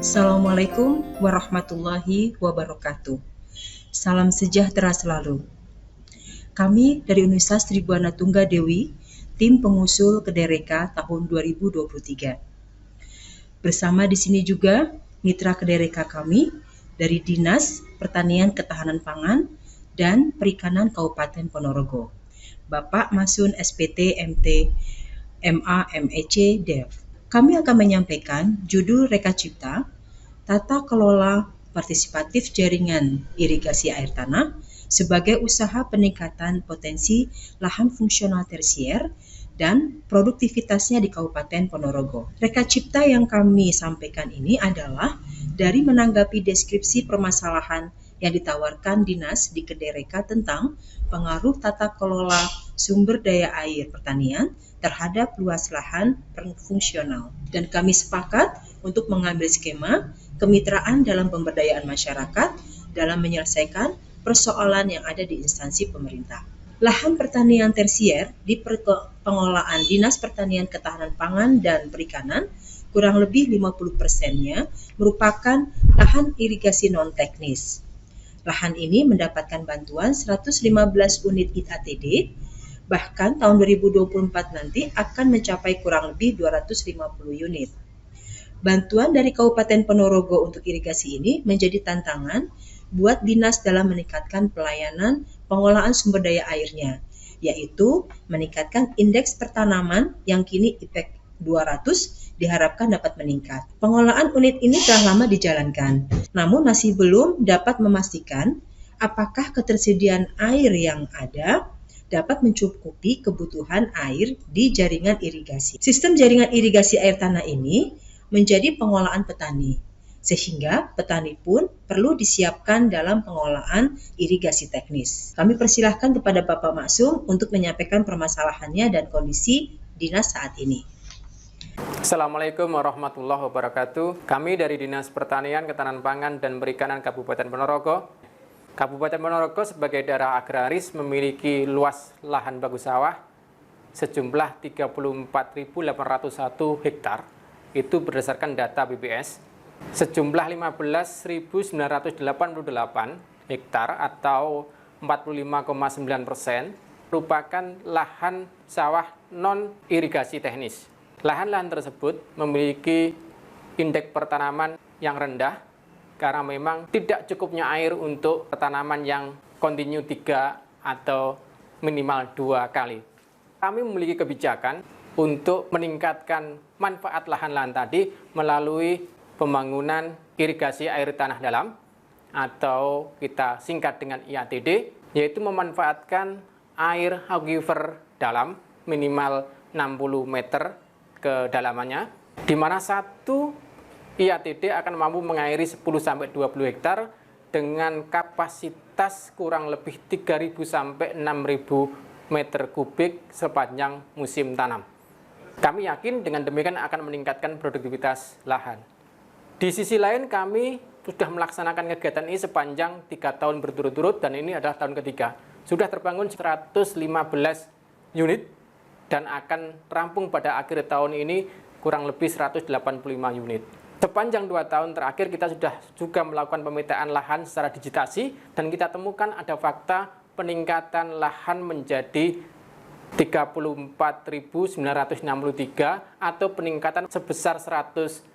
Assalamualaikum warahmatullahi wabarakatuh. Salam sejahtera selalu. Kami dari Universitas Tribuana Tunggadewi, tim pengusul Kedereka tahun 2023. Bersama di sini juga mitra Kedereka kami dari Dinas Pertanian Ketahanan Pangan dan Perikanan Kabupaten Ponorogo, Bapak Masun SPT MT MA MEC Dev. Kami akan menyampaikan judul Reka Cipta Tata Kelola Partisipatif Jaringan Irigasi Air Tanah sebagai usaha peningkatan potensi lahan fungsional tersier dan produktivitasnya di Kabupaten Ponorogo. Reka Cipta yang kami sampaikan ini adalah dari menanggapi deskripsi permasalahan yang ditawarkan Dinas di Kedereka tentang pengaruh tata kelola sumber daya air pertanian terhadap luas lahan fungsional. Dan kami sepakat untuk mengambil skema kemitraan dalam pemberdayaan masyarakat dalam menyelesaikan persoalan yang ada di instansi pemerintah. Lahan pertanian tersier di pengelolaan Dinas Pertanian Ketahanan Pangan dan Perikanan kurang lebih 50%-nya merupakan lahan irigasi non-teknis. Lahan ini mendapatkan bantuan 115 unit IATD, bahkan tahun 2024 nanti akan mencapai kurang lebih 250 unit. Bantuan dari Kabupaten Ponorogo untuk irigasi ini menjadi tantangan buat dinas dalam meningkatkan pelayanan pengolahan sumber daya airnya, yaitu meningkatkan indeks pertanaman yang kini IPEK 200 diharapkan dapat meningkat. Pengolahan unit ini telah lama dijalankan, namun masih belum dapat memastikan apakah ketersediaan air yang ada dapat mencukupi kebutuhan air di jaringan irigasi. Sistem jaringan irigasi air tanah ini menjadi pengolahan petani, sehingga petani pun perlu disiapkan dalam pengolahan irigasi teknis. Kami persilahkan kepada Bapak Maksum untuk menyampaikan permasalahannya dan kondisi dinas saat ini. Assalamualaikum warahmatullahi wabarakatuh. Kami dari Dinas Pertanian, Ketahanan Pangan, dan Perikanan Kabupaten Ponorogo. Kabupaten Ponorogo sebagai daerah agraris memiliki luas lahan bagus sawah sejumlah 34.801 hektar. Itu berdasarkan data BPS. Sejumlah 15.988 hektar atau 45,9% merupakan lahan sawah non-irigasi teknis. Lahan-lahan tersebut memiliki indeks pertanaman yang rendah karena memang tidak cukupnya air untuk tanaman yang kontinu 3 atau minimal 2 kali. Kami memiliki kebijakan untuk meningkatkan manfaat lahan-lahan tadi melalui pembangunan irigasi air tanah dalam atau kita singkat dengan IATD, yaitu memanfaatkan air aquifer dalam minimal 60 meter kedalamannya, di mana satu IATD akan mampu mengairi 10-20 hektar dengan kapasitas kurang lebih 3.000-6.000 meter kubik sepanjang musim tanam. Kami yakin dengan demikian akan meningkatkan produktivitas lahan. Di sisi lain kami sudah melaksanakan kegiatan ini sepanjang 3 tahun berturut-turut dan ini adalah tahun ketiga. Sudah terbangun 115 unit dan akan rampung pada akhir tahun ini kurang lebih 185 unit. Sepanjang 2 tahun terakhir kita sudah juga melakukan pemetaan lahan secara digitasi dan kita temukan ada fakta peningkatan lahan menjadi 34.963 atau peningkatan sebesar 162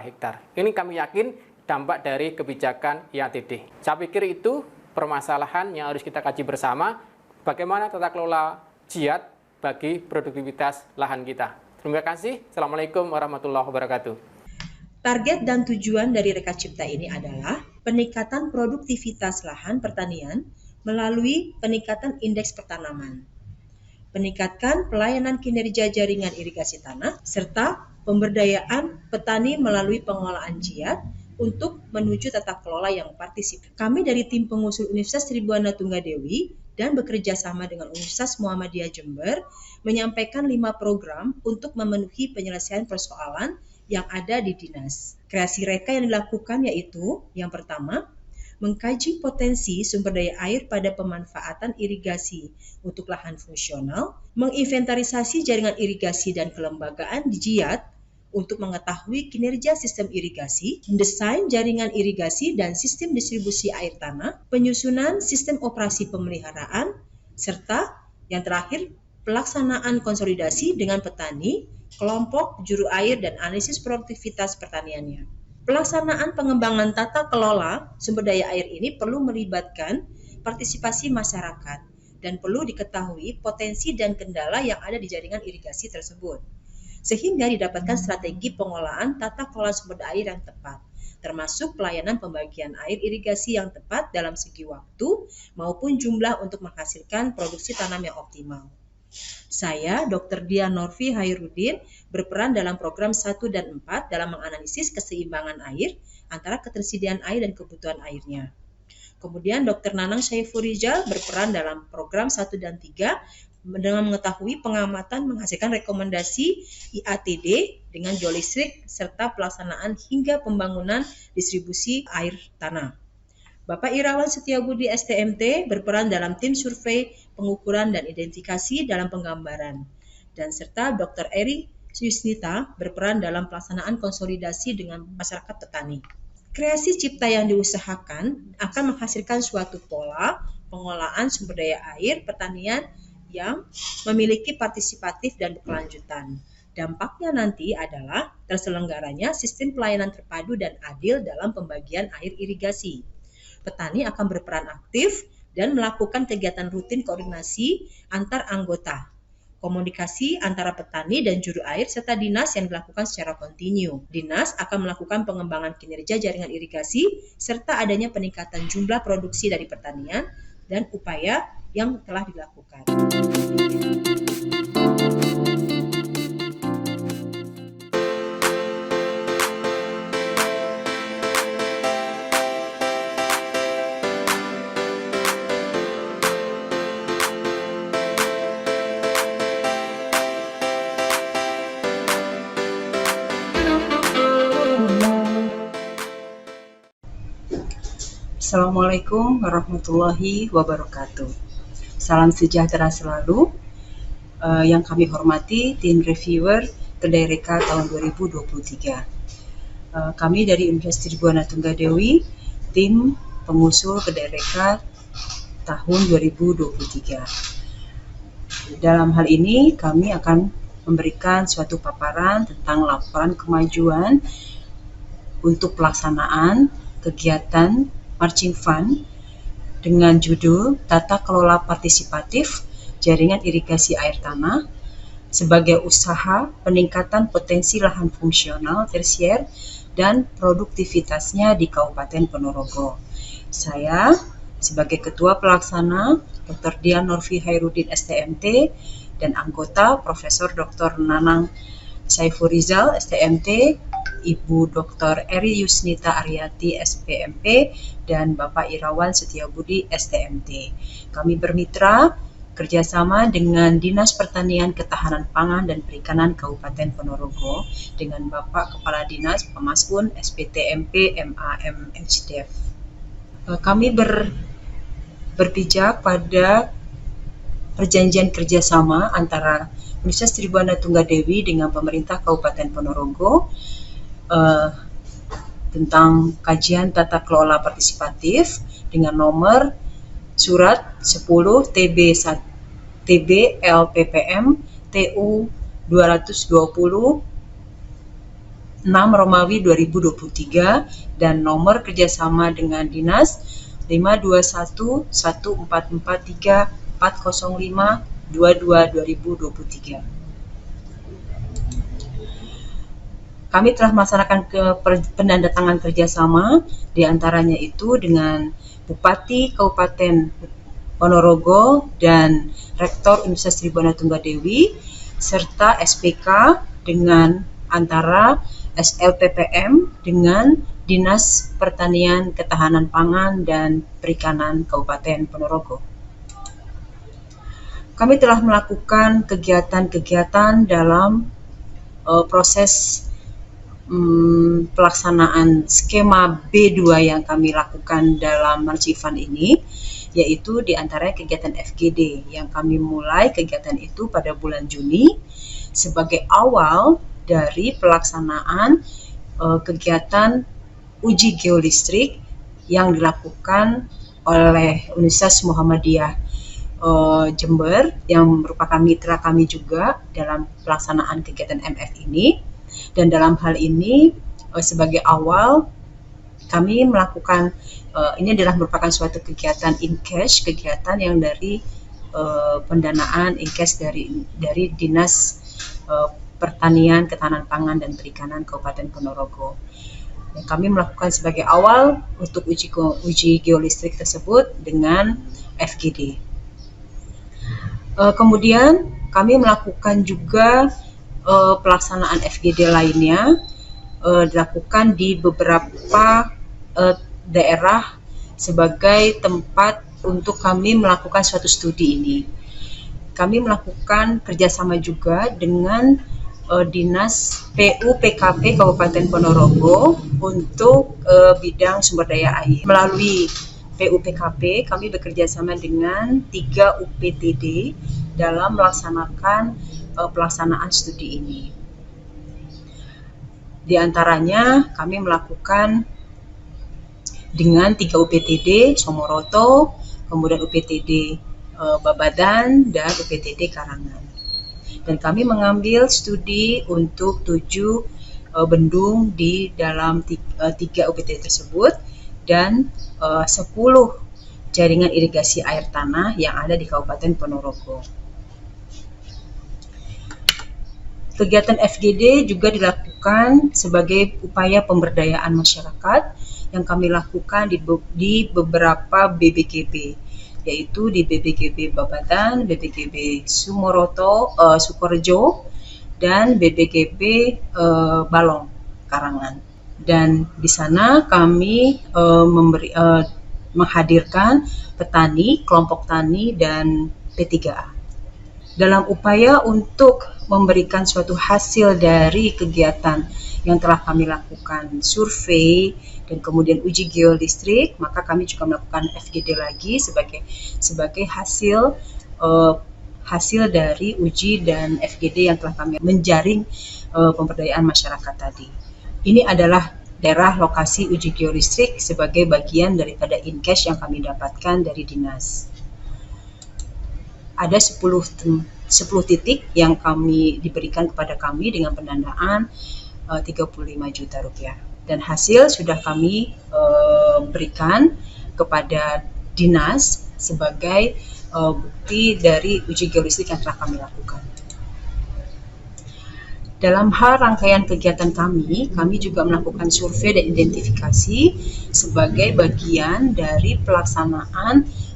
hektar. Ini kami yakin dampak dari kebijakan IATD. Saya pikir itu permasalahan yang harus kita kaji bersama, bagaimana tata kelola jihad bagi produktivitas lahan kita. Terima kasih. Assalamualaikum warahmatullahi wabarakatuh. Target dan tujuan dari Reka Cipta ini adalah peningkatan produktivitas lahan pertanian melalui peningkatan indeks pertanaman, meningkatkan pelayanan kinerja jaringan irigasi tanah, serta pemberdayaan petani melalui pengolahan jihad untuk menuju tata kelola yang partisipatif. Kami dari tim pengusul Universitas Tribuana Tunggadewi dan bekerja sama dengan Universitas Muhammadiyah Jember menyampaikan 5 program untuk memenuhi penyelesaian persoalan yang ada di dinas. Kreasi Reka yang dilakukan yaitu yang pertama, mengkaji potensi sumber daya air pada pemanfaatan irigasi untuk lahan fungsional, menginventarisasi jaringan irigasi dan kelembagaan di JIAT untuk mengetahui kinerja sistem irigasi, mendesain jaringan irigasi dan sistem distribusi air tanah, penyusunan sistem operasi pemeliharaan, serta yang terakhir pelaksanaan konsolidasi dengan petani, kelompok, juru air, dan analisis produktivitas pertaniannya. Pelaksanaan pengembangan tata kelola sumber daya air ini perlu melibatkan partisipasi masyarakat dan perlu diketahui potensi dan kendala yang ada di jaringan irigasi tersebut, sehingga didapatkan strategi pengolahan tata kelola sumber daya air yang tepat, termasuk pelayanan pembagian air irigasi yang tepat dalam segi waktu maupun jumlah untuk menghasilkan produksi tanam yang optimal. Saya, Dr. Dian Norvi Hairudin, berperan dalam program 1 dan 4 dalam menganalisis keseimbangan air antara ketersediaan air dan kebutuhan airnya. Kemudian Dr. Nanang Syaiful-Rizal berperan dalam program 1 dan 3 dengan mengetahui pengamatan menghasilkan rekomendasi IATD dengan geolistrik serta pelaksanaan hingga pembangunan distribusi air tanah. Bapak Irawan Setiabudi STMT berperan dalam tim survei, pengukuran, dan identifikasi dalam penggambaran. Dan serta Dr. Eri Yusnita berperan dalam pelaksanaan konsolidasi dengan masyarakat petani. Kreasi cipta yang diusahakan akan menghasilkan suatu pola pengolahan sumber daya air pertanian yang memiliki partisipatif dan berkelanjutan. Dampaknya nanti adalah terselenggaranya sistem pelayanan terpadu dan adil dalam pembagian air irigasi. Petani akan berperan aktif dan melakukan kegiatan rutin koordinasi antar anggota, komunikasi antara petani dan juru air serta dinas yang dilakukan secara kontinu. Dinas akan melakukan pengembangan kinerja jaringan irigasi serta adanya peningkatan jumlah produksi dari pertanian dan upaya yang telah dilakukan. Assalamualaikum warahmatullahi wabarakatuh. Salam sejahtera selalu. Yang kami hormati tim reviewer Kedereka tahun 2023. Kami dari Universitas Tribhuwana Tunggadewi, tim pengusul Kedereka tahun 2023. Dalam hal ini kami akan memberikan suatu paparan tentang laporan kemajuan untuk pelaksanaan kegiatan Marching Fund dengan judul Tata Kelola Partisipatif Jaringan Irigasi Air Tanah sebagai usaha peningkatan potensi lahan fungsional tersier dan produktivitasnya di Kabupaten Ponorogo. Saya sebagai Ketua Pelaksana Dr. Dian Norvi Hairudin STMT dan anggota Profesor Dr. Nanang Syaiful-Rizal STMT, Ibu Dr. Eri Yusnita Aryati SPMP, dan Bapak Irawan Setiabudi STMT. Kami bermitra kerjasama dengan Dinas Pertanian Ketahanan Pangan dan Perikanan Kabupaten Ponorogo dengan Bapak Kepala Dinas Pemasun SPTMP MAM HDF. Kami berpijak pada perjanjian kerjasama antara Universitas Tribhuwana Tunggadewi dengan pemerintah Kabupaten Ponorogo tentang kajian tata kelola partisipatif dengan nomor surat 10 TB LPPM TU 220 6 Romawi 2023 dan nomor kerjasama dengan Dinas 521 1443 405 22 2023. Kami telah melaksanakan penandatangan kerjasama, diantaranya itu dengan Bupati Kabupaten Ponorogo dan Rektor Universitas Tribhuwana Tunggadewi, serta SPK dengan antara SLPPM dengan Dinas Pertanian Ketahanan Pangan dan Perikanan Kabupaten Ponorogo. Kami telah melakukan kegiatan-kegiatan dalam proses pelaksanaan skema B2 yang kami lakukan dalam Marching Fund ini, yaitu diantaranya kegiatan FGD yang kami mulai kegiatan itu pada bulan Juni sebagai awal dari pelaksanaan kegiatan uji geolistrik yang dilakukan oleh Universitas Muhammadiyah Jember yang merupakan mitra kami juga dalam pelaksanaan kegiatan MF ini. Dan dalam hal ini sebagai awal kami melakukan ini adalah merupakan suatu kegiatan in-cash, kegiatan yang dari pendanaan in-cash dari Dinas Pertanian, Ketahanan Pangan dan Perikanan Kabupaten Ponorogo. Kami melakukan sebagai awal untuk uji geolistrik tersebut dengan FGD. Kemudian kami melakukan juga pelaksanaan FGD lainnya dilakukan di beberapa daerah sebagai tempat untuk kami melakukan suatu studi ini. Kami melakukan kerjasama juga dengan Dinas PU PKP Kabupaten Ponorogo untuk bidang sumber daya air. Melalui PU PKP kami bekerja sama dengan 3 UPTD dalam melaksanakan pelaksanaan studi ini. Di antaranya kami melakukan dengan 3 UPTD Somoroto, kemudian UPTD Babadan dan UPTD Karangan. Dan kami mengambil studi untuk 7 bendung di dalam 3 UPTD tersebut dan 10 jaringan irigasi air tanah yang ada di Kabupaten Ponorogo. Kegiatan FGD juga dilakukan sebagai upaya pemberdayaan masyarakat yang kami lakukan di beberapa BBGB, yaitu di BBGB Babadan, BBGB Sukorejo, dan BBGB Balong Karangan. Dan di sana kami menghadirkan petani, kelompok tani, dan P3A. Dalam upaya untuk memberikan suatu hasil dari kegiatan yang telah kami lakukan survei dan kemudian uji geolistrik, maka kami juga melakukan FGD lagi sebagai hasil dari uji dan FGD yang telah kami menjaring pemberdayaan masyarakat tadi. Ini adalah daerah lokasi uji geolistrik sebagai bagian daripada in-cash yang kami dapatkan dari dinas. Ada 10 titik yang kami diberikan kepada kami dengan pendanaan 35 juta rupiah. Dan hasil sudah kami berikan kepada dinas sebagai bukti dari uji geolistrik yang telah kami lakukan. Dalam hal rangkaian kegiatan kami juga melakukan survei dan identifikasi sebagai bagian dari pelaksanaan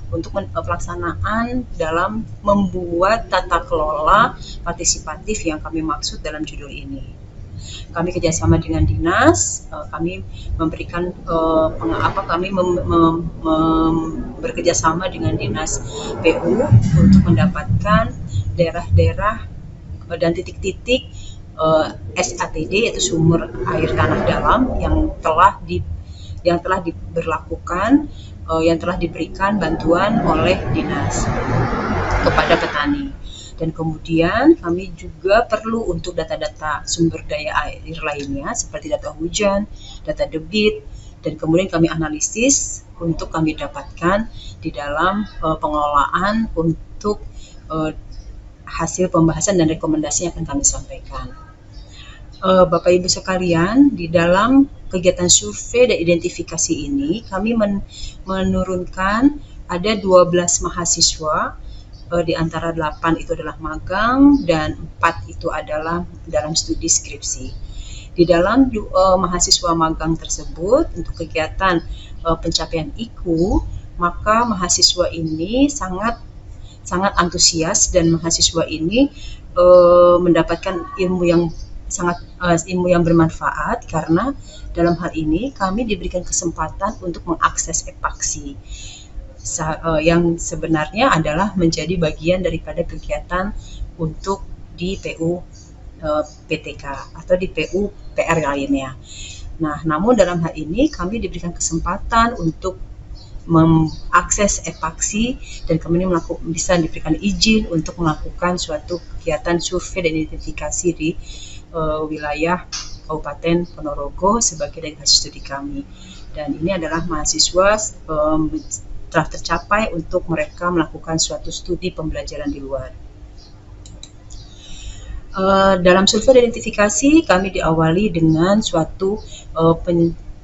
dalam membuat tata kelola partisipatif yang kami maksud dalam judul ini. Kami kerjasama dengan dinas, kami memberikan bekerjasama dengan dinas PU untuk mendapatkan daerah-daerah dan titik-titik SATD, yaitu sumber air tanah dalam yang telah diberlakukan, yang telah diberikan bantuan oleh dinas kepada petani. Dan kemudian kami juga perlu untuk data-data sumber daya air lainnya seperti data hujan, data debit, dan kemudian kami analisis untuk kami dapatkan di dalam pengelolaan untuk hasil pembahasan dan rekomendasi yang akan kami sampaikan. Bapak Ibu sekalian, di dalam kegiatan survei dan identifikasi ini kami menurunkan ada 12 mahasiswa, di antara 8 itu adalah magang dan 4 itu adalah dalam studi skripsi. Di dalam mahasiswa magang tersebut untuk kegiatan pencapaian IKU, maka mahasiswa ini sangat antusias dan mahasiswa ini mendapatkan ilmu yang bermanfaat karena dalam hal ini kami diberikan kesempatan untuk mengakses epaksi yang sebenarnya adalah menjadi bagian daripada kegiatan untuk di PU PTK atau di PU PR lainnya. Nah, namun dalam hal ini kami diberikan kesempatan untuk mengakses epaksi dan kemudian bisa diberikan izin untuk melakukan suatu kegiatan survei dan identifikasi di wilayah Kabupaten Ponorogo sebagai dari hasil studi kami. Dan ini adalah mahasiswa telah tercapai untuk mereka melakukan suatu studi pembelajaran di luar. Dalam survei identifikasi kami diawali dengan suatu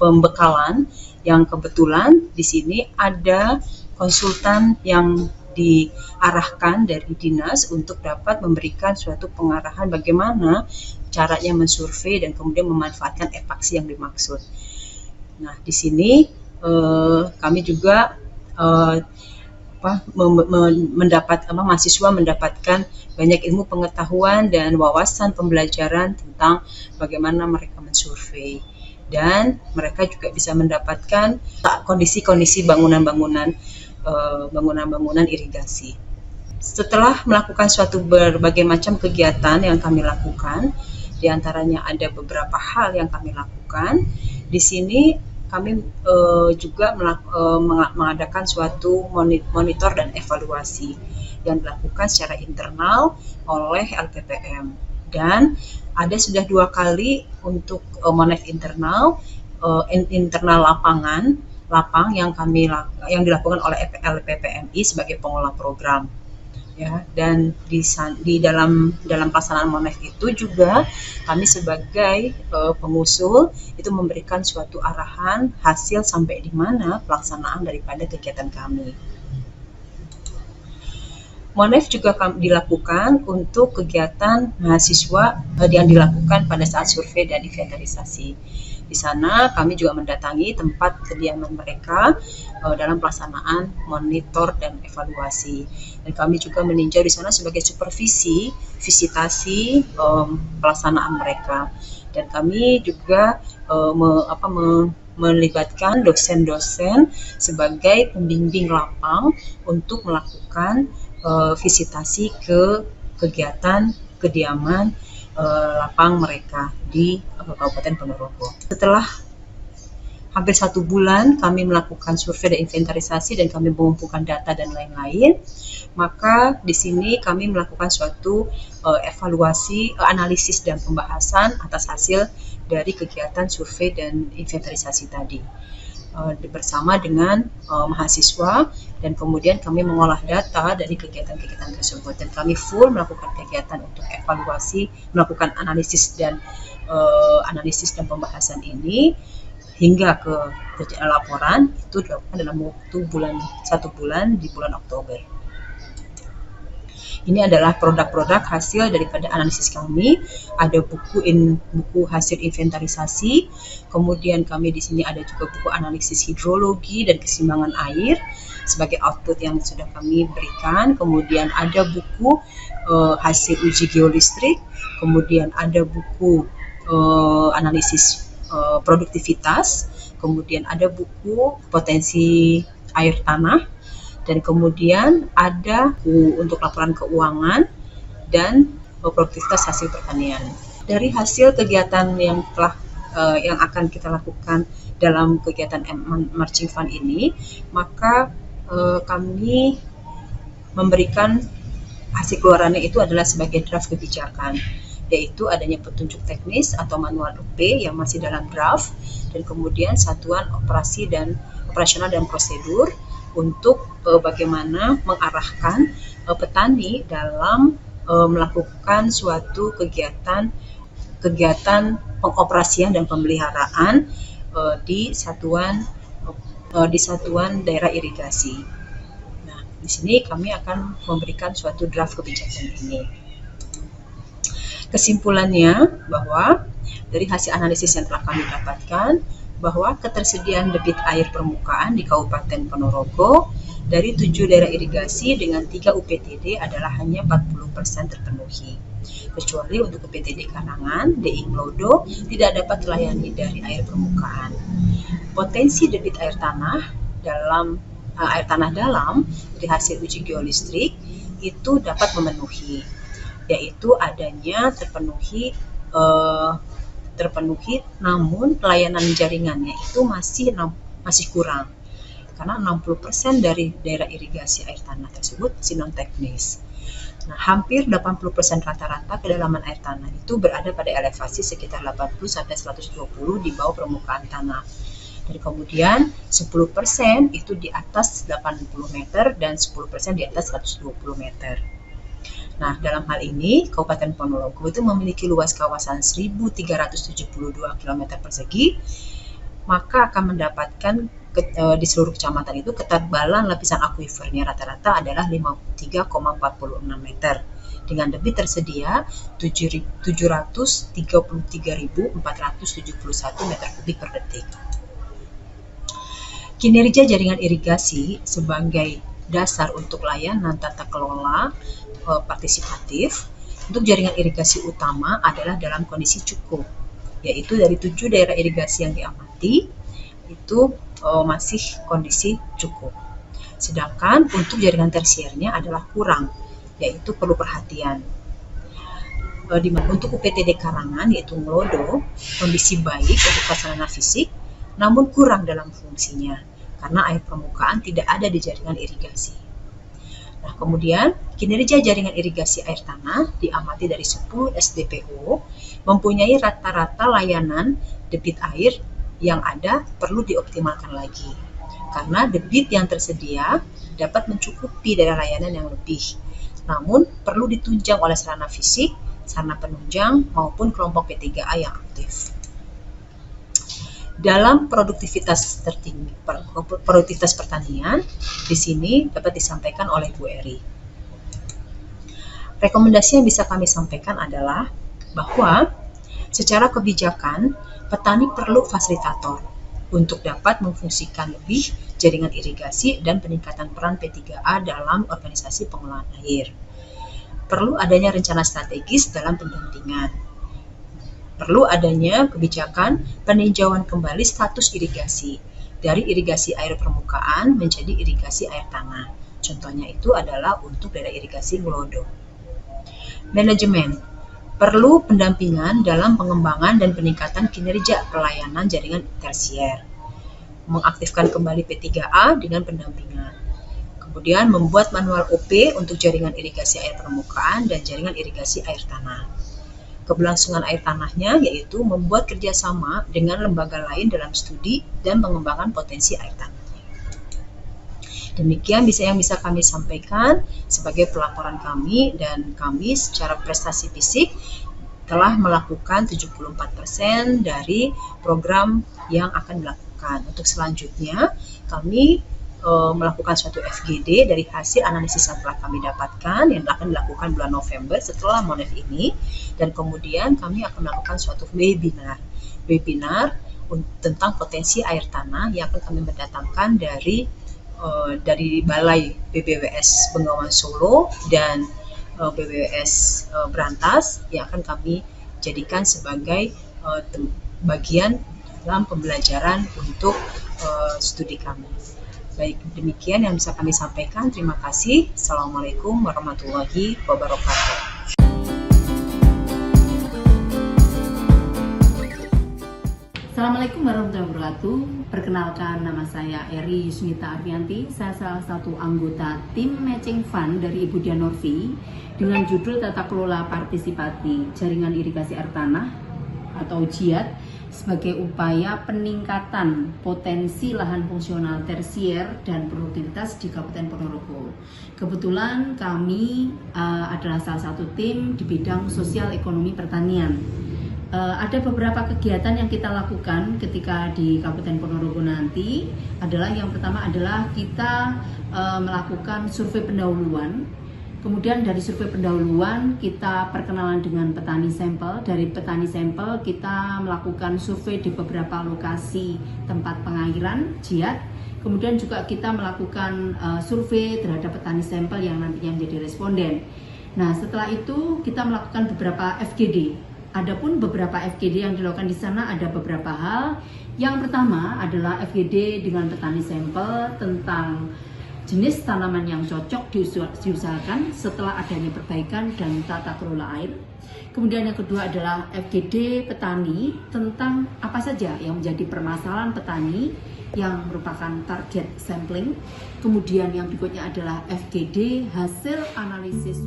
pembekalan yang kebetulan di sini ada konsultan yang diarahkan dari dinas untuk dapat memberikan suatu pengarahan bagaimana caranya mensurvei dan kemudian memanfaatkan epaksi yang dimaksud. Nah, di sini kami juga mahasiswa mendapatkan banyak ilmu pengetahuan dan wawasan pembelajaran tentang bagaimana mereka mensurvei. Dan mereka juga bisa mendapatkan kondisi-kondisi bangunan-bangunan irigasi. Setelah melakukan suatu berbagai macam kegiatan yang kami lakukan, di antaranya ada beberapa hal yang kami lakukan. Di sini kami juga mengadakan suatu monitor dan evaluasi yang dilakukan secara internal oleh LPPM. Dan ada sudah 2 kali untuk monef internal lapang yang dilakukan oleh LPPMI sebagai pengelola program. Ya, dan di dalam pelaksanaan monef itu juga kami sebagai pengusul itu memberikan suatu arahan hasil sampai di mana pelaksanaan daripada kegiatan kami. Monef juga dilakukan untuk kegiatan mahasiswa yang dilakukan pada saat survei dan inventarisasi. Di sana kami juga mendatangi tempat kediaman mereka dalam pelaksanaan monitor dan evaluasi. Dan kami juga meninjau di sana sebagai supervisi, visitasi pelaksanaan mereka. Dan kami juga melibatkan dosen-dosen sebagai pembimbing lapang untuk melakukan visitasi ke kegiatan kediaman lapang mereka di Kabupaten Ponorogo. Setelah hampir 1 bulan kami melakukan survei dan inventarisasi dan kami mengumpulkan data dan lain-lain, maka di sini kami melakukan suatu evaluasi, analisis dan pembahasan atas hasil dari kegiatan survei dan inventarisasi tadi bersama dengan mahasiswa, dan kemudian kami mengolah data dari kegiatan-kegiatan tersebut dan kami full melakukan kegiatan untuk evaluasi, melakukan analisis dan pembahasan ini hingga ke laporan itu dilakukan dalam waktu 1 bulan di bulan Oktober. Ini adalah produk-produk hasil daripada analisis kami. Ada buku hasil inventarisasi. Kemudian kami di sini ada juga buku analisis hidrologi dan keseimbangan air sebagai output yang sudah kami berikan. Kemudian ada buku hasil uji geolistrik. Kemudian ada buku analisis produktivitas. Kemudian ada buku potensi air tanah. Dan kemudian ada untuk laporan keuangan dan produktivitas hasil pertanian. Dari hasil kegiatan yang akan kita lakukan dalam kegiatan Marching Fund ini, maka kami memberikan hasil keluarannya itu adalah sebagai draft kebijakan, yaitu adanya petunjuk teknis atau manual UP yang masih dalam draft, dan kemudian satuan operasional dan prosedur untuk bagaimana mengarahkan petani dalam melakukan suatu kegiatan pengoperasian dan pemeliharaan di satuan daerah irigasi. Nah, di sini kami akan memberikan suatu draft kebijakan ini. Kesimpulannya bahwa dari hasil analisis yang telah kami dapatkan, bahwa ketersediaan debit air permukaan di Kabupaten Ponorogo dari 7 daerah irigasi dengan 3 UPTD adalah hanya 40% terpenuhi. Kecuali untuk UPTD Kanangan, Deing Lodo tidak dapat dilayani dari air permukaan. Potensi debit air tanah dalam dari hasil uji geolistrik itu dapat memenuhi, yaitu adanya terpenuhi, namun pelayanan jaringannya itu masih kurang karena 60% dari daerah irigasi air tanah tersebut masih non teknis. Nah, hampir 80% rata-rata kedalaman air tanah itu berada pada elevasi sekitar 80-120 di bawah permukaan tanah. Dan kemudian 10% itu di atas 80 meter dan 10% di atas 120 meter. Nah, dalam hal ini, Kabupaten Ponorogo itu memiliki luas kawasan 1.372 km persegi, maka akan mendapatkan di seluruh kecamatan itu ketebalan lapisan akuifernya rata-rata adalah 53,46 meter dengan debit tersedia 733.471 meter kubik per detik. Kinerja jaringan irigasi sebagai dasar untuk layanan tata kelola partisipatif untuk jaringan irigasi utama adalah dalam kondisi cukup, yaitu dari 7 daerah irigasi yang diamati itu masih kondisi cukup. Sedangkan untuk jaringan tersiernya adalah kurang, yaitu perlu perhatian. Untuk UPTD Karangan yaitu Nglodo, kondisi baik untuk prasarana fisik, namun kurang dalam fungsinya karena air permukaan tidak ada di jaringan irigasi. Nah, kemudian kinerja jaringan irigasi air tanah diamati dari 10 SDPO mempunyai rata-rata layanan debit air yang ada perlu dioptimalkan lagi karena debit yang tersedia dapat mencukupi dari layanan yang lebih, namun perlu ditunjang oleh sarana fisik, sarana penunjang maupun kelompok P3A yang aktif. Dalam produktivitas tertinggi, produktivitas pertanian, di sini dapat disampaikan oleh Bu Eri. Rekomendasi yang bisa kami sampaikan adalah bahwa secara kebijakan, petani perlu fasilitator untuk dapat memfungsikan lebih jaringan irigasi dan peningkatan peran P3A dalam organisasi pengelolaan air. Perlu adanya rencana strategis dalam pendampingan. Perlu adanya kebijakan peninjauan kembali status irigasi dari irigasi air permukaan menjadi irigasi air tanah. Contohnya itu adalah untuk daerah irigasi Nglodo. Manajemen perlu pendampingan dalam pengembangan dan peningkatan kinerja pelayanan jaringan tersier. Mengaktifkan kembali P3A dengan pendampingan. Kemudian membuat manual OP untuk jaringan irigasi air permukaan dan jaringan irigasi air tanah. Keberlangsungan air tanahnya yaitu membuat kerjasama dengan lembaga lain dalam studi dan pengembangan potensi air tanah. Demikian yang bisa kami sampaikan sebagai pelaporan kami, dan kami secara prestasi fisik telah melakukan 74% dari program yang akan dilakukan. Untuk selanjutnya kami melakukan suatu FGD dari hasil analisis yang telah kami dapatkan yang akan dilakukan bulan November setelah MONEF ini, dan kemudian kami akan melakukan suatu webinar tentang potensi air tanah yang akan kami mendatangkan dari Balai BBWS Bengawan Solo dan BBWS Brantas yang akan kami jadikan sebagai bagian dalam pembelajaran untuk studi kami. Baik, demikian yang bisa kami sampaikan. Terima kasih. Assalamualaikum warahmatullahi wabarakatuh. Assalamualaikum warahmatullahi wabarakatuh. Perkenalkan, nama saya Eri Yusmita Arfianti. Saya salah satu anggota tim Matching Fund dari Ibu Dian Norvi dengan judul Tata Kelola Partisipasi Jaringan Irigasi Air Tanah atau JIAT sebagai upaya peningkatan potensi lahan fungsional tersier dan produktivitas di Kabupaten Ponorogo. Kebetulan kami adalah salah satu tim di bidang sosial ekonomi pertanian. Ada beberapa kegiatan yang kita lakukan ketika di Kabupaten Ponorogo nanti adalah yang pertama adalah kita melakukan survei pendahuluan. Kemudian dari survei pendahuluan kita perkenalan dengan petani sampel. Dari petani sampel kita melakukan survei di beberapa lokasi tempat pengairan JIAT. Kemudian juga kita melakukan survei terhadap petani sampel yang nantinya menjadi responden. Nah, setelah itu kita melakukan beberapa FGD. Adapun beberapa FGD yang dilakukan di sana ada beberapa hal. Yang pertama adalah FGD dengan petani sampel tentang jenis tanaman yang cocok diusahakan setelah adanya perbaikan dan tata kelola air. Kemudian yang kedua adalah FGD petani tentang apa saja yang menjadi permasalahan petani yang merupakan target sampling. Kemudian yang berikutnya adalah FGD hasil analisis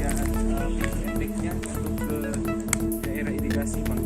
ketersediaan indeksnya untuk ke daerah irigasi Bang.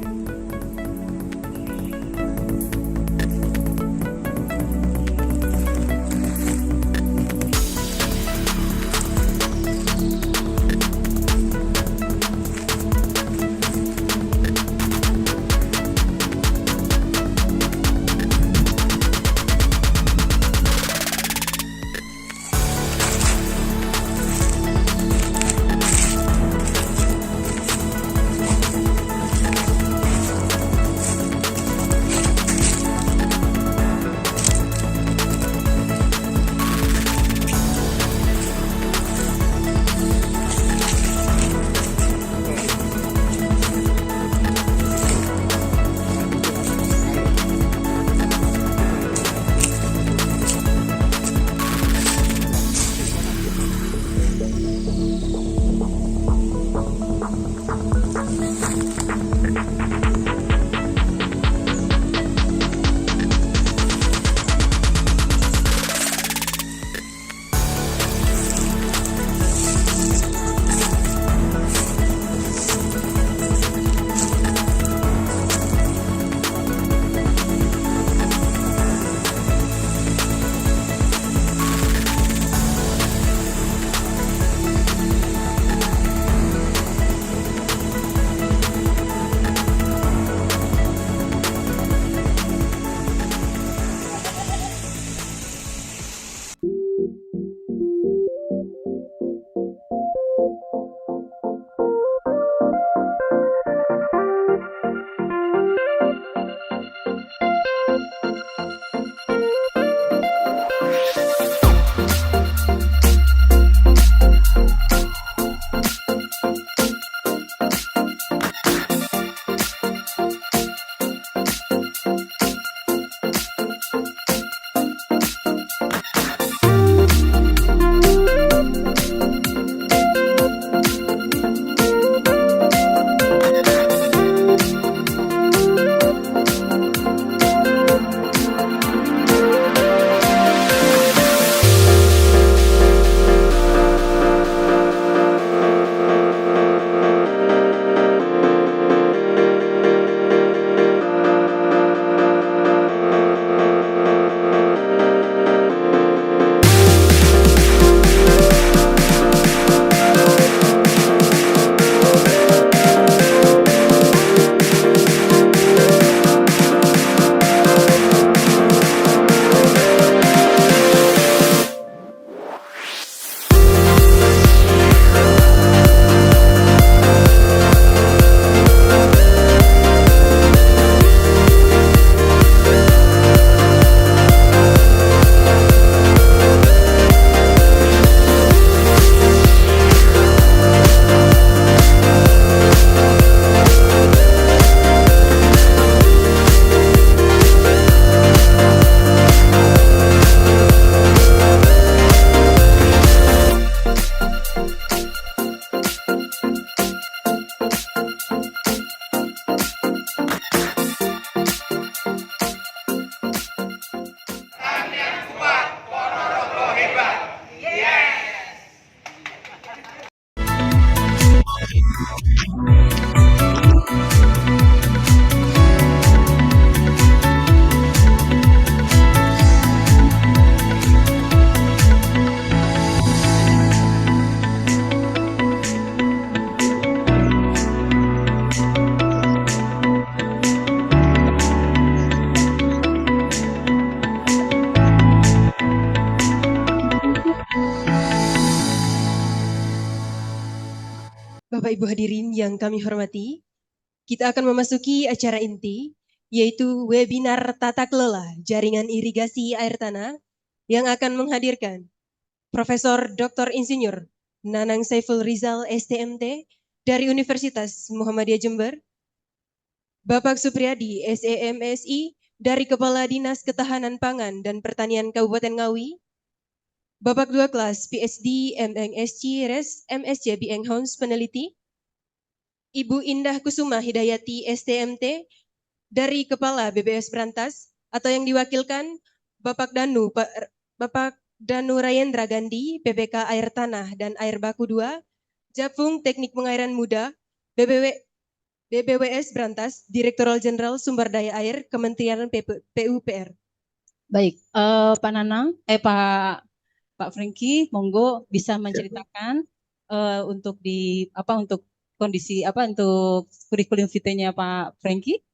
Bapak Ibu hadirin yang kami hormati, kita akan memasuki acara inti, yaitu webinar tata kelola jaringan irigasi air tanah yang akan menghadirkan Profesor Dr. Insinyur Nanang Saiful Rizal STMT dari Universitas Muhammadiyah Jember, Bapak Supriyadi SEMSI dari Kepala Dinas Ketahanan Pangan dan Pertanian Kabupaten Ngawi, Bapak 2 kelas PhD MNSC Res MSc Bieng Hons peneliti, Ibu Indah Kusuma Hidayati STMT dari Kepala BBS Berantas atau yang diwakilkan Bapak Danu Rayendra Gandhi PPK Air Tanah dan Air Baku 2 Japung Teknik Pengairan Muda, BBWS Brantas, Direktoral Jenderal Sumber Daya Air, Kementerian PUPR. Baik, Pak Nanang, Pak Franky, monggo bisa menceritakan untuk untuk kondisi untuk kurikulum vitae-nya Pak Franky,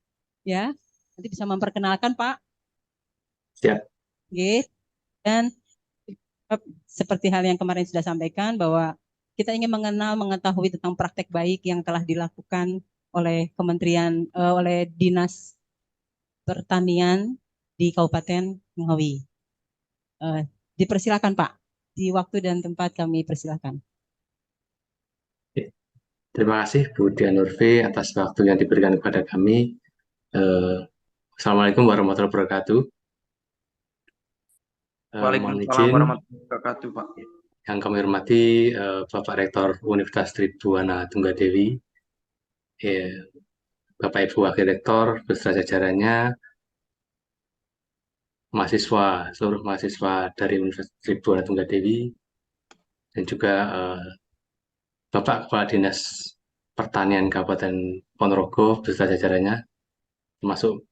ya. Nanti bisa memperkenalkan Pak. Siap. Oke. Dan seperti hal yang kemarin sudah sampaikan bahwa kita ingin mengetahui tentang praktek baik yang telah dilakukan oleh oleh Dinas Pertanian di Kabupaten Ngawi. Dipersilakan Pak, di waktu dan tempat kami persilakan. Terima kasih Bu Dian Nurfi atas waktu yang diberikan kepada kami. Assalamualaikum warahmatullahi wabarakatuh. Waalaikumsalam warahmatullahi wabarakatuh, Pak. Yang kami hormati Bapak Rektor Universitas Tribhuwana Tunggadewi, Bapak Ibu Wakil Rektor beserta jajarannya, seluruh mahasiswa dari Universitas Tribhuwana Tunggadewi, dan juga Bapak Kepala Dinas Pertanian Kabupaten Ponorogo beserta jajarannya, termasuk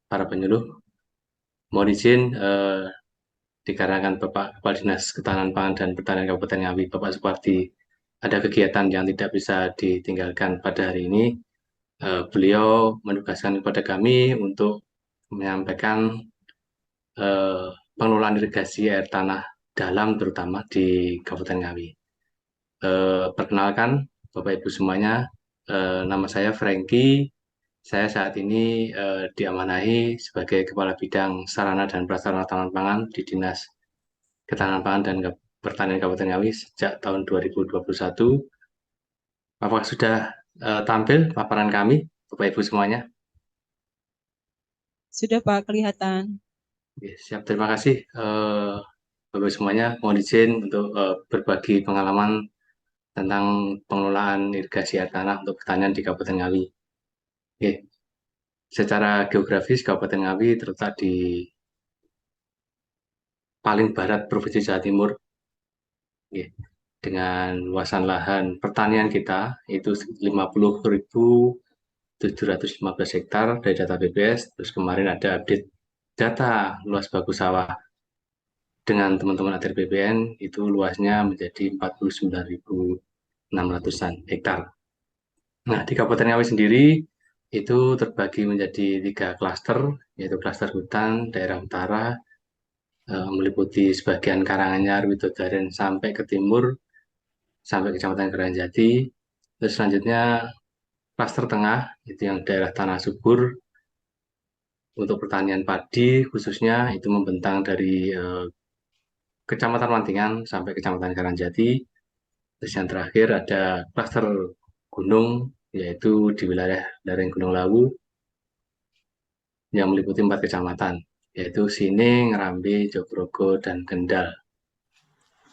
para penyuluh. Mohon izin dikarenakan Bapak Kepala Dinas Ketahanan Pangan dan Pertanian Kabupaten Ngawi, Bapak Supardi, ada kegiatan yang tidak bisa ditinggalkan pada hari ini. Beliau menugaskan kepada kami untuk menyampaikan pengelolaan irigasi air tanah dalam terutama di Kabupaten Ngawi. Perkenalkan Bapak Ibu semuanya, nama saya Franky. Saya saat ini diamanahi sebagai Kepala Bidang Sarana dan Prasarana Tanaman Pangan di Dinas Ketahanan Pangan dan Pertanian Kabupaten Ngawi sejak tahun 2021. Apakah sudah tampil paparan kami, Bapak Ibu semuanya? Sudah Pak, kelihatan. Siap, terima kasih Bapak Ibu semuanya. Mohon izin untuk berbagi pengalaman tentang pengelolaan irigasi air tanah untuk pertanian di Kabupaten Ngawi. Secara geografis Kabupaten Ngawi terletak di paling barat Provinsi Jawa Timur, dengan luasan lahan pertanian kita itu 50.715 hektar dari data BPS. Terus kemarin ada update data luas bagus sawah dengan teman-teman ATR BPN, itu luasnya menjadi 49.600-an hektar. Nah, di Kabupaten Ngawi sendiri itu terbagi menjadi 3 klaster, yaitu klaster hutan daerah utara, meliputi sebagian Karanganyar, Widodaren sampai ke timur, sampai Kecamatan Keranjati. Terus selanjutnya klaster tengah, itu yang daerah tanah subur, untuk pertanian padi khususnya itu membentang dari Kecamatan Mantingan sampai Kecamatan Keranjati. Terus yang terakhir ada klaster gunung, yaitu di wilayah lereng Gunung Lawu yang meliputi 4 kecamatan, yaitu Sining, Ngerambi, Jogorogo, dan Kendal.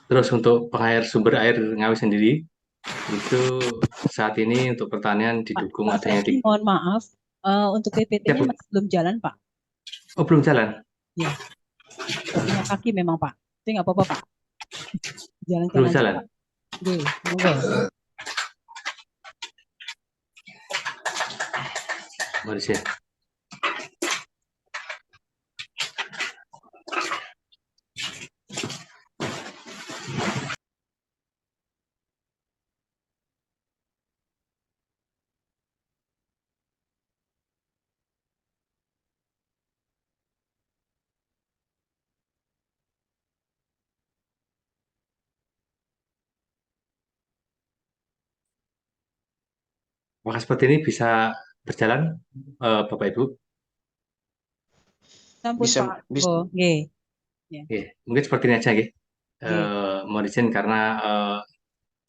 Terus untuk sumber air Ngawi sendiri, itu saat ini untuk pertanian didukung Pak adanya Franky, mohon maaf, untuk PPT-nya Ya, masih belum jalan Pak. Oh, belum jalan? Ya, punya kaki memang Pak. Itu nggak apa-apa Pak. Jalankan Belum aja jalan? Pak. Oke, monggo. Mari sih. Apakah seperti ini bisa berjalan, Bapak Ibu? Sampun Bisa, Pak. bisa. Oh, nggih. Mungkin seperti ini aja, nggih. Mohon izin karena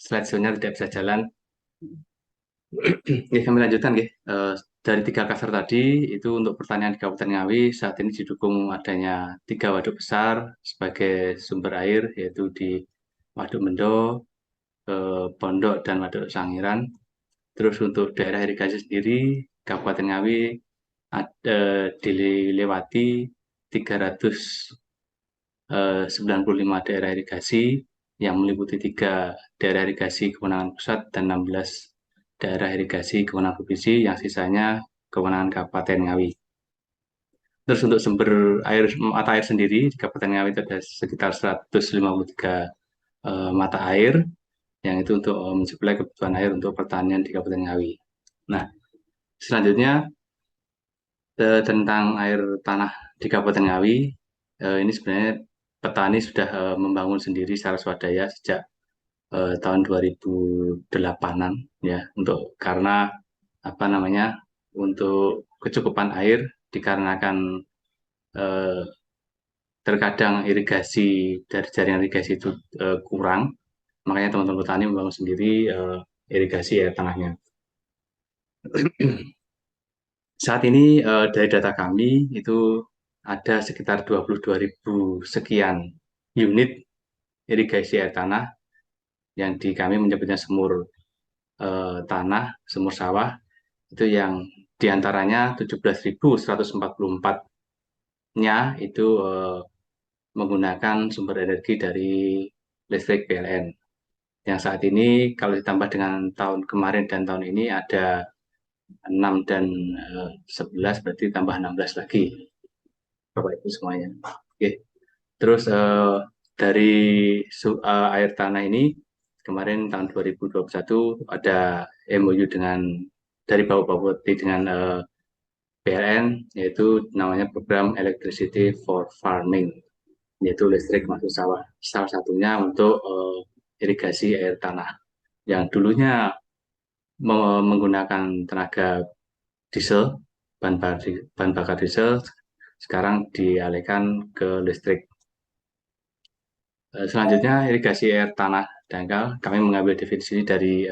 slide show-nya tidak bisa jalan. Kami lanjutkan, nggih. Dari 3 klaster tadi, itu untuk pertanian di Kabupaten Ngawi, saat ini didukung adanya 3 waduk besar sebagai sumber air, yaitu di Waduk Mendo, Pondok, dan Waduk Sangiran. Terus untuk daerah irigasi sendiri, Kabupaten Ngawi dilewati 395 daerah irigasi yang meliputi 3 daerah irigasi kewenangan pusat dan 16 daerah irigasi kewenangan provinsi, yang sisanya kewenangan Kabupaten Ngawi. Terus untuk sumber air, mata air sendiri di Kabupaten Ngawi itu ada sekitar 153 mata air, yang itu untuk mensuplai kebutuhan air untuk pertanian di Kabupaten Ngawi. Nah, selanjutnya tentang air tanah di Kabupaten Ngawi, ini sebenarnya petani sudah membangun sendiri secara swadaya sejak tahun 2008-an ya, karena untuk kecukupan air dikarenakan terkadang irigasi dari jaringan irigasi itu kurang, makanya teman-teman petani membangun sendiri irigasi air tanahnya. Saat ini dari data kami itu ada sekitar 22.000 sekian unit irigasi air tanah yang kami menyebutnya sumur tanah, sumur sawah, itu yang diantaranya 17.144-nya itu menggunakan sumber energi dari listrik PLN. Yang saat ini kalau ditambah dengan tahun kemarin dan tahun ini ada 6 dan 11, berarti tambah 16 lagi. Bapak Ibu semuanya. Oke. Terus dari air tanah ini kemarin tahun 2021 ada MOU dari Bapepti dengan PLN, yaitu namanya program Electricity for Farming, yaitu listrik masuk sawah. Salah satunya untuk irigasi air tanah yang dulunya menggunakan tenaga diesel, bahan bakar diesel, sekarang dialihkan ke listrik. Selanjutnya, irigasi air tanah dangkal, kami mengambil definisi dari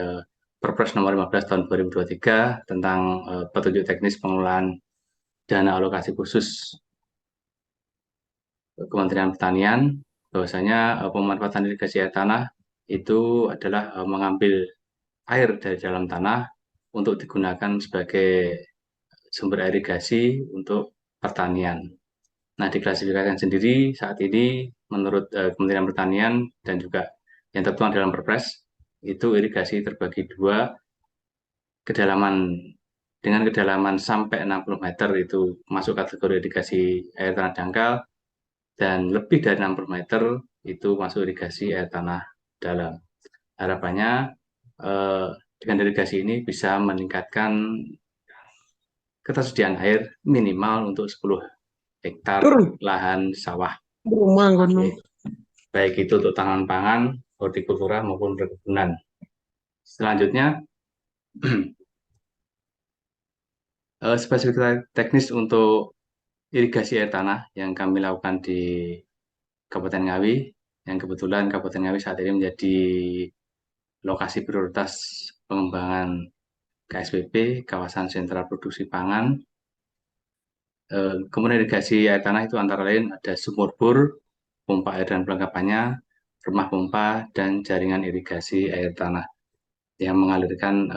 Perpres nomor 15 tahun 2023 tentang petunjuk teknis pengelolaan dana alokasi khusus Kementerian Pertanian, bahwasanya pemanfaatan irigasi air tanah itu adalah mengambil air dari dalam tanah untuk digunakan sebagai sumber irigasi untuk pertanian. Nah, diklasifikasikan sendiri saat ini menurut Kementerian Pertanian dan juga yang tertuang dalam Perpres, itu irigasi terbagi dua, dengan kedalaman sampai 60 meter itu masuk kategori irigasi air tanah dangkal, dan lebih dari 60 meter itu masuk irigasi air tanah dalam. Harapannya dengan irigasi ini bisa meningkatkan ketersediaan air minimal untuk 10 hektar lahan sawah. Baik itu untuk tanaman pangan, hortikultura maupun perkebunan. Selanjutnya, spesifikasi teknis untuk irigasi air tanah yang kami lakukan di Kabupaten Ngawi, yang kebetulan Kabupaten Ngawi saat ini menjadi lokasi prioritas pengembangan KSPP, kawasan sentra produksi pangan. Kemudian irigasi air tanah itu antara lain ada sumur bor, pompa air dan pelengkapannya, rumah pompa, dan jaringan irigasi air tanah yang mengalirkan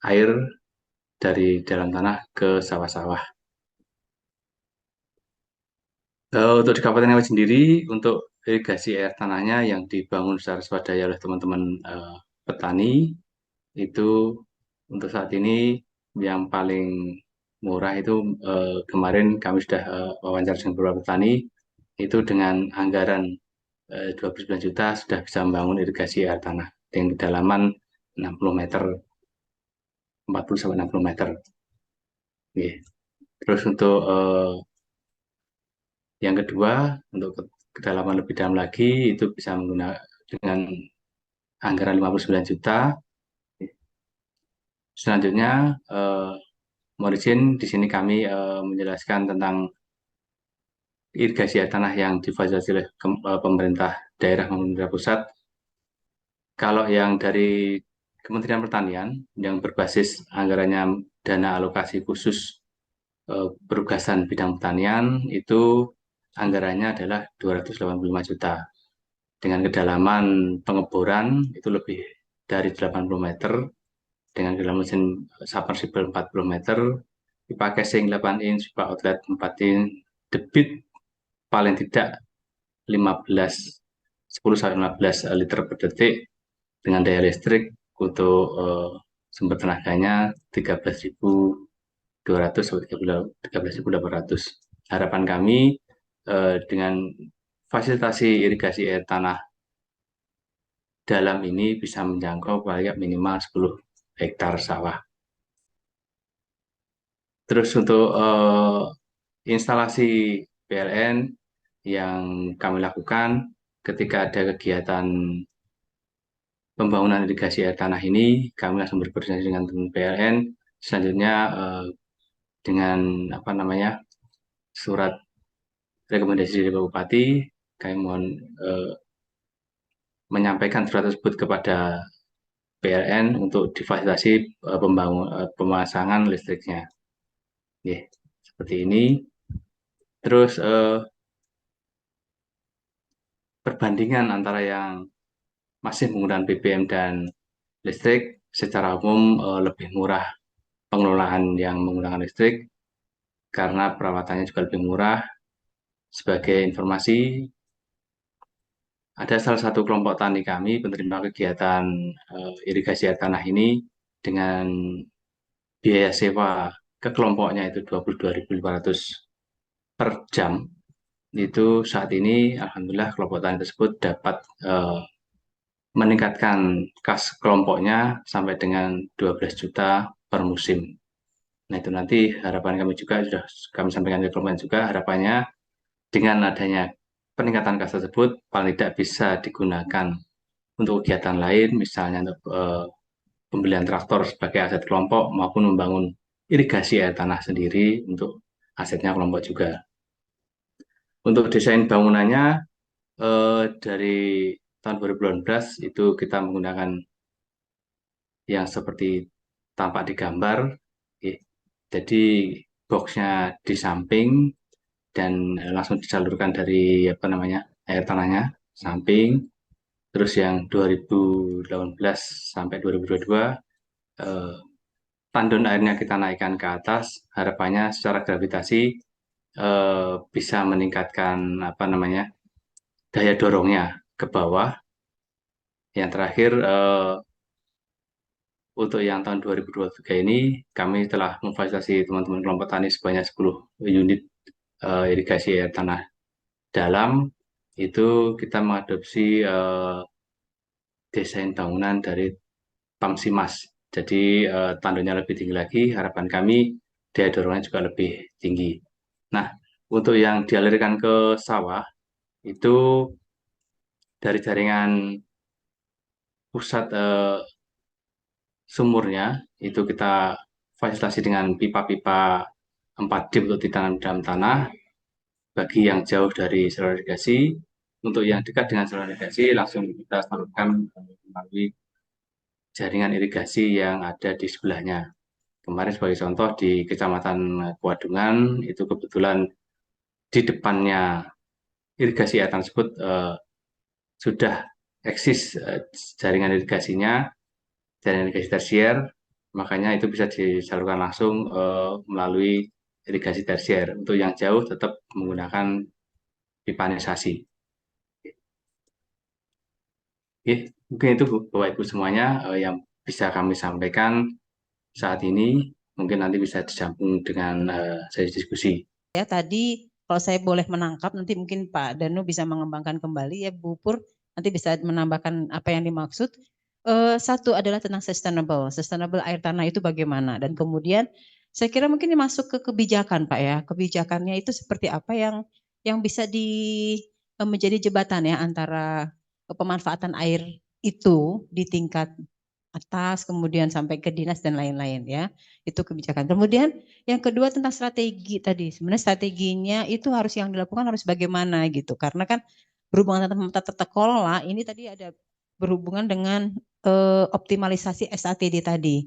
air dari dalam tanah ke sawah-sawah. Untuk di Kabupaten Ngawi sendiri, untuk irigasi air tanahnya yang dibangun secara swadaya oleh teman-teman petani, itu untuk saat ini yang paling murah itu kemarin kami sudah wawancara dengan beberapa petani, itu dengan anggaran 29 juta sudah bisa membangun irigasi air tanah dengan kedalaman 60 meter, 40-60 meter. Oke. Terus untuk yang kedua, untuk kedalaman lebih dalam lagi, itu bisa menggunakan dengan anggaran 59 juta. Selanjutnya, mohon izin di sini kami menjelaskan tentang irigasi air tanah yang difasilitasi oleh pemerintah daerah maupun pemerintah pusat. Kalau yang dari Kementerian Pertanian yang berbasis anggarannya dana alokasi khusus perugasan bidang pertanian, itu anggarannya adalah 285 juta. Dengan kedalaman pengeboran itu lebih dari 80 meter, dengan kedalaman mesin submersible 40 meter, pipa casing 8 inch, pipa outlet 4 inch, debit paling tidak 15 10-15 liter per detik dengan daya listrik untuk sumber tenaganya 13.200 sampai 13.800. Harapan kami dengan fasilitasi irigasi air tanah dalam ini bisa menjangkau paling minimal 10 hektar sawah. Terus untuk instalasi PLN yang kami lakukan ketika ada kegiatan pembangunan irigasi air tanah ini, kami langsung berkoordinasi dengan teman PLN. Selanjutnya dengan surat rekomendasi dari Bapak Bupati, kami mohon menyampaikan surat tersebut kepada PLN untuk difasilitasi pemasangan listriknya. Seperti ini. Terus perbandingan antara yang masih menggunakan BBM dan listrik, secara umum lebih murah pengelolaan yang menggunakan listrik karena perawatannya juga lebih murah. Sebagai informasi, ada salah satu kelompok tani kami penerima kegiatan irigasi air tanah ini dengan biaya sewa ke kelompoknya itu 22.500 per jam. Itu saat ini alhamdulillah kelompok tani tersebut dapat meningkatkan kas kelompoknya sampai dengan 12 juta per musim. Nah, itu nanti harapan kami juga sudah kami sampaikan ke kelompok juga, harapannya dengan adanya peningkatan kas tersebut paling tidak bisa digunakan untuk kegiatan lain, misalnya untuk pembelian traktor sebagai aset kelompok maupun membangun irigasi air tanah sendiri untuk asetnya kelompok juga. Untuk desain bangunannya dari tahun 2018 itu kita menggunakan yang seperti tampak di gambar. Jadi boxnya di samping dan langsung disalurkan dari air tanahnya samping. Terus yang 2018 sampai 2022 tandon airnya kita naikkan ke atas, harapannya secara gravitasi bisa meningkatkan daya dorongnya ke bawah. Yang terakhir untuk yang tahun 2023 ini kami telah memfasilitasi teman-teman kelompok tani sebanyak 10 unit irigasi air tanah dalam. Itu kita mengadopsi desain bangunan dari Pamsimas. Jadi tandonnya lebih tinggi lagi, harapan kami daya dorongnya juga lebih tinggi. Nah, untuk yang dialirkan ke sawah itu dari jaringan pusat sumurnya itu kita fasilitasi dengan pipa-pipa 4 deep untuk ditanam dalam tanah bagi yang jauh dari saluran irigasi. Untuk yang dekat dengan saluran irigasi langsung kita salurkan melalui jaringan irigasi yang ada di sebelahnya. Kemarin sebagai contoh di Kecamatan Kuadungan itu kebetulan di depannya irigasi air tanah tersebut sudah eksis jaringan irigasinya, jaringan irigasi tersier, makanya itu bisa disalurkan langsung melalui irigasi tersier. Untuk yang jauh tetap menggunakan pipanisasi. Mungkin itu Bapak Ibu semuanya yang bisa kami sampaikan saat ini. Mungkin nanti bisa disambung dengan sesi diskusi. Ya, tadi kalau saya boleh menangkap, nanti mungkin Pak Danu bisa mengembangkan kembali ya, Bu Pur, nanti bisa menambahkan apa yang dimaksud. Satu adalah tentang sustainable air tanah itu bagaimana, dan kemudian saya kira mungkin masuk ke kebijakan Pak ya, kebijakannya itu seperti apa yang bisa menjadi jembatan ya antara pemanfaatan air itu di tingkat atas kemudian sampai ke dinas dan lain-lain ya, itu kebijakan. Kemudian yang kedua tentang strategi tadi, sebenarnya strateginya itu yang dilakukan harus bagaimana gitu, karena kan berhubungan dengan tata kelola ini tadi ada berhubungan dengan optimalisasi SATD tadi.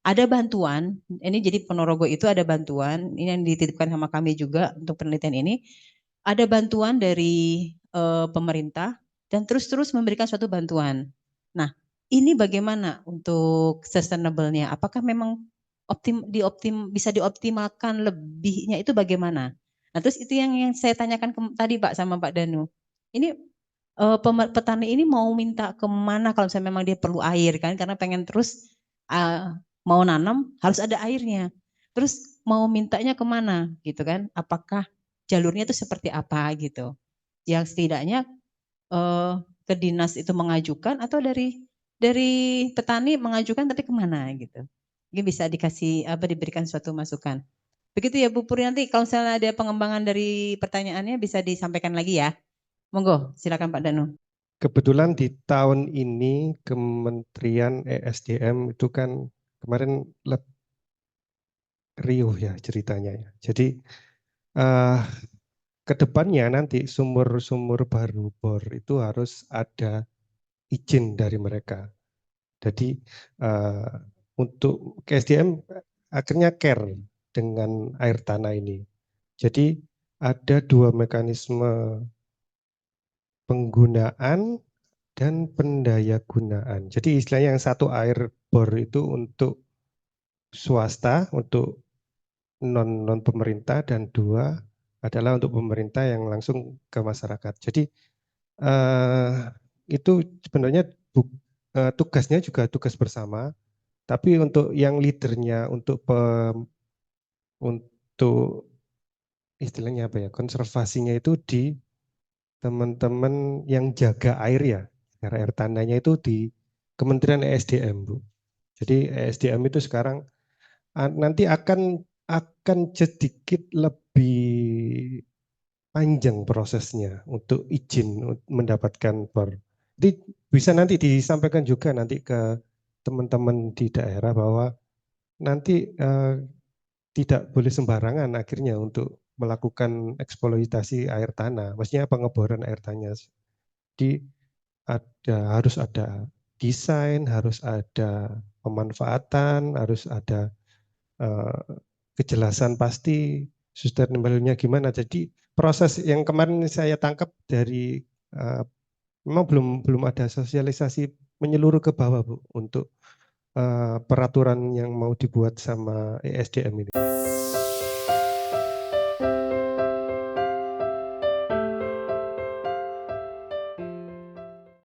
Ada bantuan, ini jadi Ponorogo itu ada bantuan, ini yang dititipkan sama kami juga untuk penelitian ini, ada bantuan dari pemerintah dan terus memberikan suatu bantuan. Nah, ini bagaimana untuk sustainable-nya? Apakah memang bisa dioptimalkan lebihnya itu bagaimana? Nah, terus itu yang saya tanyakan tadi Pak sama Pak Danu. Ini petani ini mau minta kemana kalau misalnya memang dia perlu air kan, karena pengen terus mau nanam harus ada airnya. Terus mau mintanya kemana gitu kan? Apakah jalurnya itu seperti apa gitu? Yang setidaknya ke dinas itu mengajukan atau dari petani mengajukan tapi kemana gitu? Ini bisa diberikan suatu masukan. Begitu ya Bu Puri, nanti kalau misalnya ada pengembangan dari pertanyaannya bisa disampaikan lagi ya. Monggo, silakan Pak Danu. Kebetulan di tahun ini Kementerian ESDM itu kan kemarin riuh ya ceritanya ya. Jadi ke depannya nanti sumur-sumur baru bor itu harus ada izin dari mereka. Jadi untuk KSDM akhirnya care dengan air tanah ini. Jadi ada 2 mekanisme penggunaan dan pendayagunaan. Jadi istilahnya yang satu air bor itu untuk swasta, untuk non pemerintah, dan 2 adalah untuk pemerintah yang langsung ke masyarakat. Jadi itu sebenarnya tugasnya juga tugas bersama, tapi untuk yang leadernya untuk istilahnya apa ya, konservasinya itu di teman-teman yang jaga air ya, air tanahnya itu di Kementerian ESDM, Bu. Jadi ESDM itu sekarang nanti akan sedikit lebih panjang prosesnya untuk izin mendapatkan bor. Jadi bisa nanti disampaikan juga nanti ke teman-teman di daerah bahwa nanti tidak boleh sembarangan akhirnya untuk melakukan eksploitasi air tanah, maksudnya pengeboran air tanah. Jadi harus ada desain, harus ada pemanfaatan, harus ada kejelasan pasti sustainable-nya gimana. Jadi proses yang kemarin saya tangkap dari memang belum ada sosialisasi menyeluruh ke bawah, Bu, untuk peraturan yang mau dibuat sama ESDM ini.